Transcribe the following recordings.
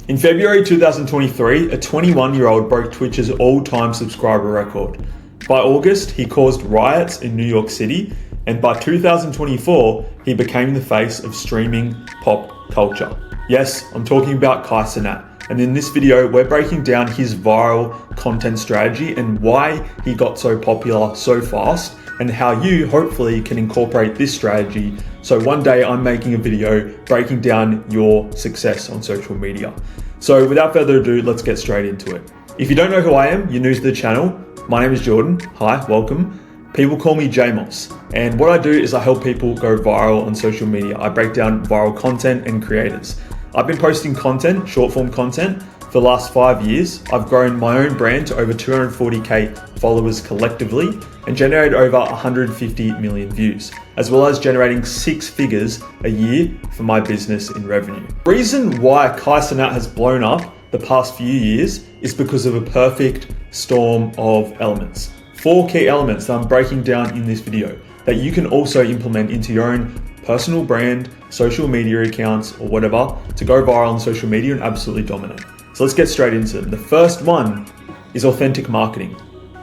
In February 2023, a 21-year-old broke Twitch's all-time subscriber record. By August, he caused riots in New York City, and by 2024, he became the face of streaming pop culture. Yes, I'm talking about Cenat, and in this video, we're breaking down his viral content strategy and why he got so popular so fast, and how you hopefully can incorporate this strategy so one day I'm making a video breaking down your success on social media. So without further ado, let's get straight into it. If you don't know who I am, you're new to the channel. My name is Jordan. Hi, welcome. People call me J-Moss, and what I do is I help people go viral on social media. I break down viral content and creators. I've been posting content, short form content, for the last 5 years. I've grown my own brand to over 240k followers collectively and generated over 150 million views, as well as generating 6 figures a year for my business in revenue. The reason why Cenat has blown up the past few years is because of a perfect storm of elements. 4 key elements that I'm breaking down in this video that you can also implement into your own personal brand, social media accounts, or whatever to go viral on social media and absolutely dominate. So let's get straight into them. The first one is authentic marketing.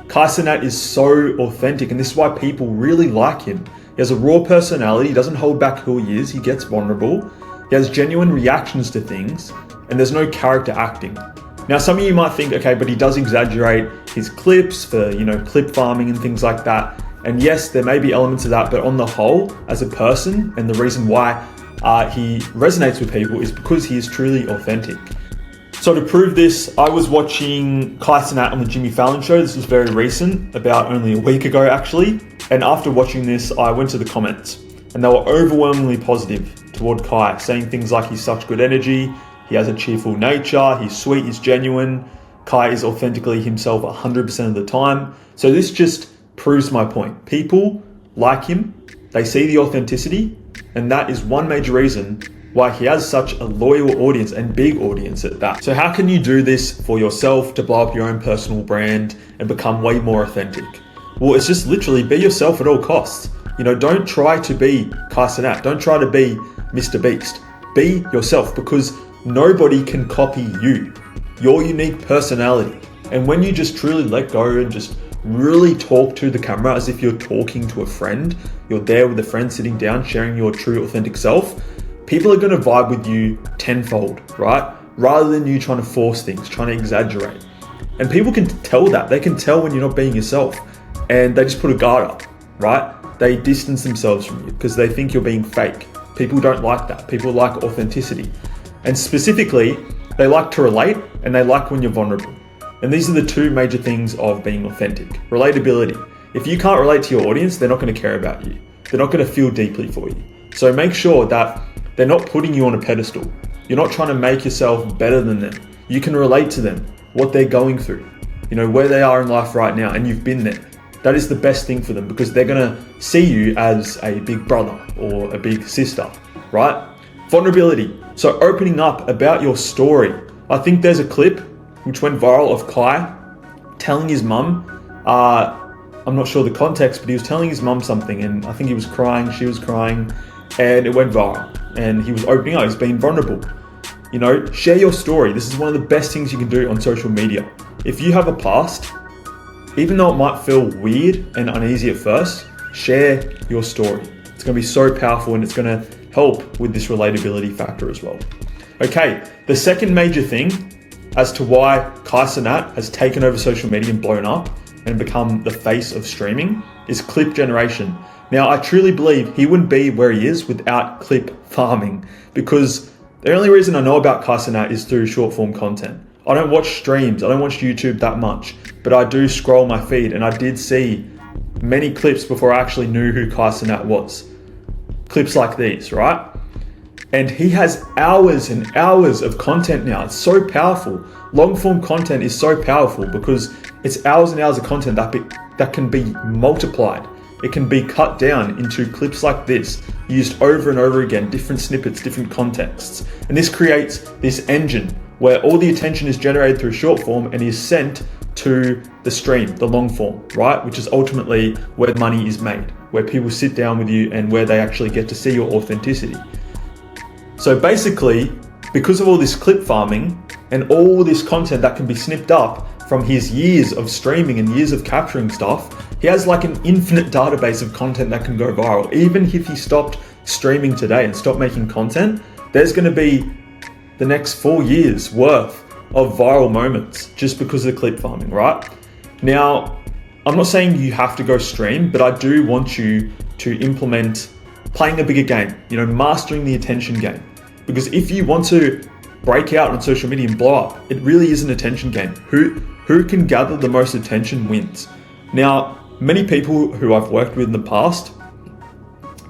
Cenat is so authentic, and this is why people really like him. He has a raw personality, he doesn't hold back who he is, he gets vulnerable, he has genuine reactions to things, and there's no character acting. Now, some of you might think, okay, but he does exaggerate his clips for, clip farming and things like that. And yes, there may be elements of that, but on the whole, as a person, and the reason why he resonates with people is because he is truly authentic. So to prove this, I was watching Cenat on the Jimmy Fallon show. This was very recent, about only a week ago actually. And after watching this, I went to the comments and they were overwhelmingly positive toward Kai, saying things like he's such good energy, he has a cheerful nature, he's sweet, he's genuine, Kai is authentically himself 100% of the time. So this just proves my point. People like him, they see the authenticity, and that is one major reason why he has such a loyal audience and big audience at that. So how can you do this for yourself to blow up your own personal brand and become way more authentic? Well, it's just literally be yourself at all costs. Don't try to be Cenat. Don't try to be Mr. Beast. Be yourself, because nobody can copy you, your unique personality. And when you just truly let go and just really talk to the camera as if you're talking to a friend, you're there with a friend sitting down, sharing your true authentic self, people are gonna vibe with you tenfold, right? Rather than you trying to force things, trying to exaggerate. And people can tell that. They can tell when you're not being yourself, and they just put a guard up, right? They distance themselves from you because they think you're being fake. People don't like that. People like authenticity. And specifically, they like to relate, and they like when you're vulnerable. And these are the 2 major things of being authentic. Relatability. If you can't relate to your audience, they're not going to care about you. They're not going to feel deeply for you. So make sure that they're not putting you on a pedestal. You're not trying to make yourself better than them. You can relate to them, what they're going through, where they are in life right now, and you've been there. That is the best thing for them, because they're going to see you as a big brother or a big sister, right? Vulnerability. So opening up about your story. I think there's a clip which went viral of Kai telling his mum, I'm not sure the context, but he was telling his mum something, and I think he was crying, she was crying, and it went viral. And he was opening up, he's being vulnerable. Share your story. This is one of the best things you can do on social media. If you have a past, even though it might feel weird and uneasy at first, share your story. It's gonna be so powerful, and it's gonna help with this relatability factor as well. Okay, the second major thing as to why Cenat has taken over social media and blown up and become the face of streaming is clip generation. Now, I truly believe he wouldn't be where he is without clip farming, because the only reason I know about Cenat is through short form content. I don't watch streams, I don't watch YouTube that much, but I do scroll my feed, and I did see many clips before I actually knew who Cenat was. Clips like these, right? And he has hours and hours of content now. It's so powerful. Long form content is so powerful because it's hours and hours of content that can be multiplied. It can be cut down into clips like this, used over and over again, different snippets, different contexts. And this creates this engine where all the attention is generated through short form and is sent to the stream, the long form, right? Which is ultimately where money is made, where people sit down with you and where they actually get to see your authenticity. So basically, because of all this clip farming, and all this content that can be snipped up from his years of streaming and years of capturing stuff. He has like an infinite database of content that can go viral. Even if he stopped streaming today and stopped making content, there's going to be the next 4 years worth of viral moments just because of the clip farming, right? Now, I'm not saying you have to go stream, but I do want you to implement playing a bigger game, mastering the attention game. Because if you want to break out on social media and blow up, it really is an attention game. Who can gather the most attention wins. Now, many people who I've worked with in the past,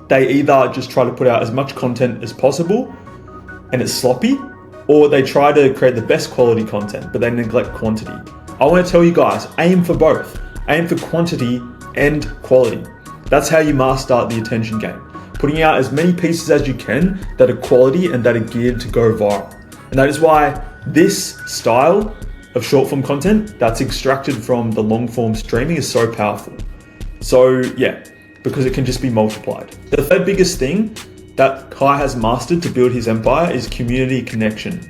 they either just try to put out as much content as possible and it's sloppy, or they try to create the best quality content, but they neglect quantity. I want to tell you guys, aim for both. Aim for quantity and quality. That's how you master the attention game. Putting out as many pieces as you can that are quality and that are geared to go viral. And that is why this style of short form content that's extracted from the long form streaming is so powerful. So yeah, because it can just be multiplied. The third biggest thing that Kai has mastered to build his empire is community connection.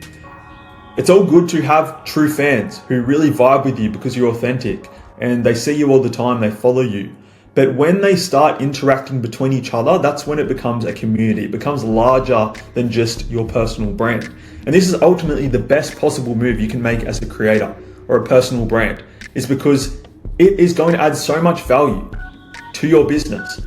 It's all good to have true fans who really vibe with you because you're authentic and they see you all the time, they follow you. But when they start interacting between each other, that's when it becomes a community. It becomes larger than just your personal brand. And this is ultimately the best possible move you can make as a creator or a personal brand, is because it is going to add so much value to your business.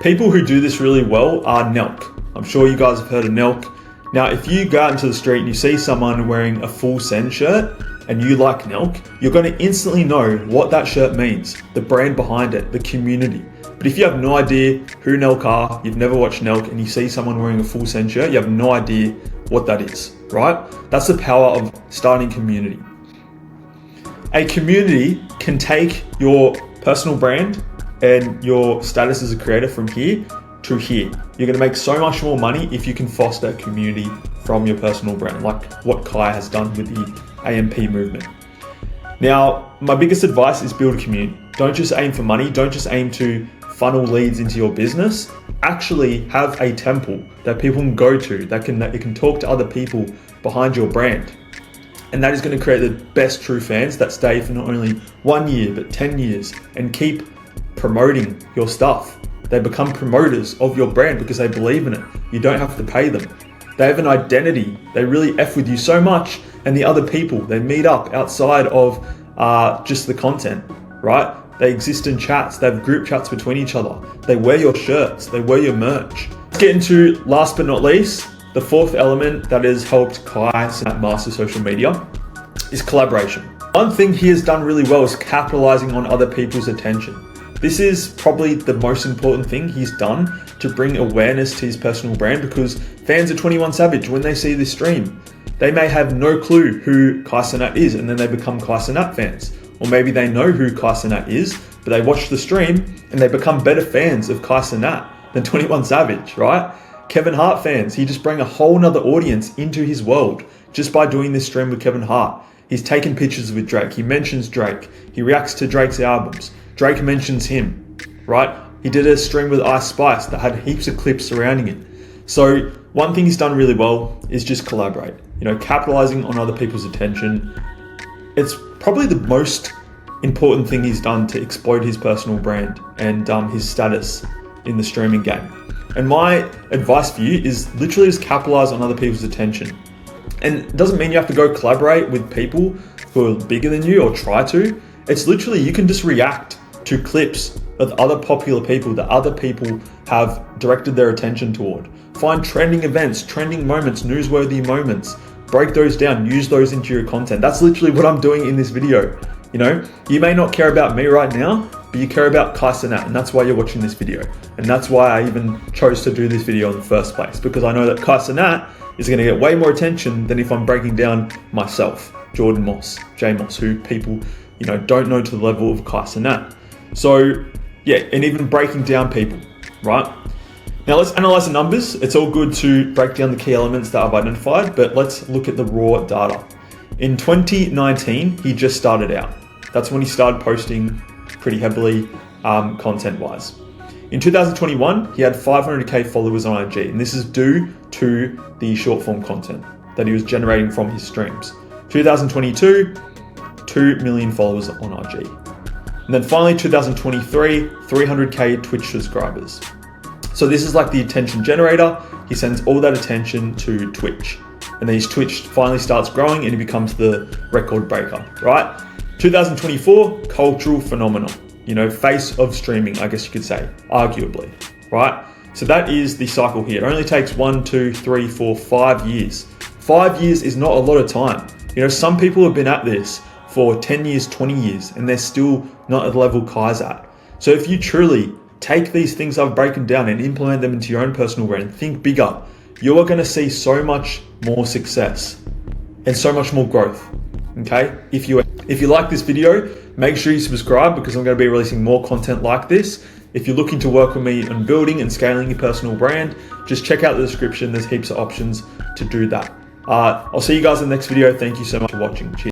People who do this really well are Nelk. I'm sure you guys have heard of Nelk. Now, if you go out into the street and you see someone wearing a full send shirt and you like Nelk, you're going to instantly know what that shirt means, the brand behind it, the community. But if you have no idea who Nelk are, you've never watched Nelk, and you see someone wearing a full send shirt, you have no idea what that is, right? That's the power of starting community. A community can take your personal brand and your status as a creator from here to here. You're going to make so much more money if you can foster a community from your personal brand, like what Kai has done with the AMP movement. Now, my biggest advice is build a community. Don't just aim for money. Don't just aim to funnel leads into your business. Actually have a temple that people can go to, that you can talk to other people behind your brand. And that is going to create the best true fans that stay for not only 1 year, but 10 years and keep promoting your stuff. They become promoters of your brand because they believe in it. You don't have to pay them. They have an identity. They really F with you so much, and the other people, they meet up outside of just the content, right? They exist in chats. They have group chats between each other. They wear your shirts. They wear your merch. Let's get into, last but not least, the fourth element that has helped Kai master social media is collaboration. One thing he has done really well is capitalizing on other people's attention. This is probably the most important thing he's done to bring awareness to his personal brand, because fans of 21 Savage, when they see this stream, they may have no clue who Kai Cenat is, and then they become Kai Cenat fans. Or maybe they know who Kai Cenat is, but they watch the stream and they become better fans of Kai Cenat than 21 Savage, right? Kevin Hart fans, he just bring a whole nother audience into his world just by doing this stream with Kevin Hart. He's taken pictures with Drake. He mentions Drake. He reacts to Drake's albums. Drake mentions him, right? He did a stream with Ice Spice that had heaps of clips surrounding it. So one thing he's done really well is just collaborate, capitalizing on other people's attention. It's probably the most important thing he's done to exploit his personal brand and his status in the streaming game. And my advice for you is literally just capitalize on other people's attention. And it doesn't mean you have to go collaborate with people who are bigger than you or try to. It's literally, you can just react to clips of other popular people that other people have directed their attention toward. Find trending events, trending moments, newsworthy moments, break those down, use those into your content. That's literally what I'm doing in this video. You may not care about me right now, but you care about Kai Cenat, and that's why you're watching this video. And that's why I even chose to do this video in the first place, because I know that Kai Cenat is going to get way more attention than if I'm breaking down myself, Jordan Moss, J Moss, who people don't know to the level of Kai Cenat. So yeah, and even breaking down people, right? Now let's analyze the numbers. It's all good to break down the key elements that I've identified, but let's look at the raw data. In 2019, he just started out. That's when he started posting pretty heavily content-wise. In 2021, he had 500k followers on IG, and this is due to the short-form content that he was generating from his streams. 2022, 2 million followers on IG. And then finally, 2023, 300k Twitch subscribers. So this is like the attention generator. He sends all that attention to Twitch. And then his Twitch finally starts growing and he becomes the record breaker, right? 2024, cultural phenomenon. Face of streaming, I guess you could say, arguably, right? So that is the cycle here. It only takes 1, 2, 3, 4, 5 years. 5 years is not a lot of time. Some people have been at this for 10 years, 20 years, and they're still not at the level Kai's at. So if you truly take these things I've broken down and implement them into your own personal brand, think bigger, you are going to see so much more success and so much more growth. Okay? If you like this video, make sure you subscribe because I'm going to be releasing more content like this. If you're looking to work with me on building and scaling your personal brand, just check out the description. There's heaps of options to do that. I'll see you guys in the next video. Thank you so much for watching. Cheers.